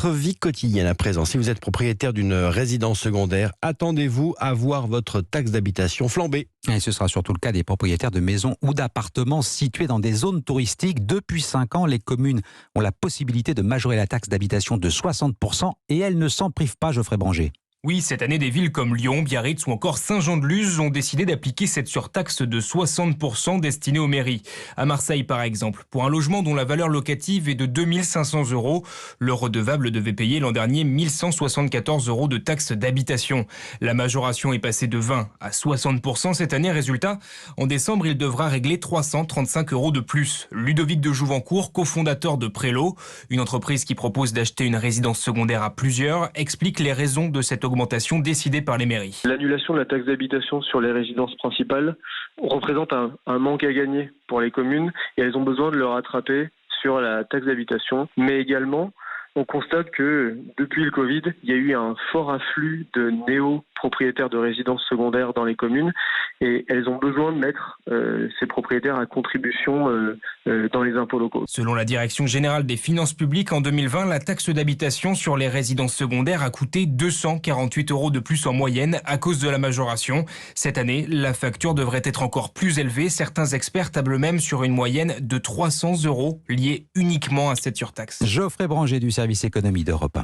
votre vie quotidienne à présent, si vous êtes propriétaire d'une résidence secondaire, attendez-vous à voir votre taxe d'habitation flamber. Et ce sera surtout le cas des propriétaires de maisons ou d'appartements situés dans des zones touristiques. Depuis 5 ans, les communes ont la possibilité de majorer la taxe d'habitation de 60% et elles ne s'en privent pas, Geoffrey Branger. Oui, cette année, des villes comme Lyon, Biarritz ou encore Saint-Jean-de-Luz ont décidé d'appliquer cette surtaxe de 60% destinée aux mairies. À Marseille, par exemple, pour un logement dont la valeur locative est de 2 500 €, le redevable devait payer l'an dernier 1 174 € de taxe d'habitation. La majoration est passée de 20 à 60% cette année. Résultat, en décembre, il devra régler 335 € de plus. Ludovic de Jouvencourt, cofondateur de Prélo, une entreprise qui propose d'acheter une résidence secondaire à plusieurs, explique les raisons de cette augmentation décidée par les mairies. L'annulation de la taxe d'habitation sur les résidences principales représente un manque à gagner pour les communes et elles ont besoin de le rattraper sur la taxe d'habitation. Mais également, on constate que depuis le Covid, il y a eu un fort afflux de néo-propriétaires de résidences secondaires dans les communes et elles ont besoin de mettre ces propriétaires à contribution dans les impôts locaux. Selon la Direction générale des finances publiques, en 2020, la taxe d'habitation sur les résidences secondaires a coûté 248 € de plus en moyenne à cause de la majoration. Cette année, la facture devrait être encore plus élevée. Certains experts tablent même sur une moyenne de 300 € liée uniquement à cette surtaxe. Geoffrey Branger du service économie d'Europe 1.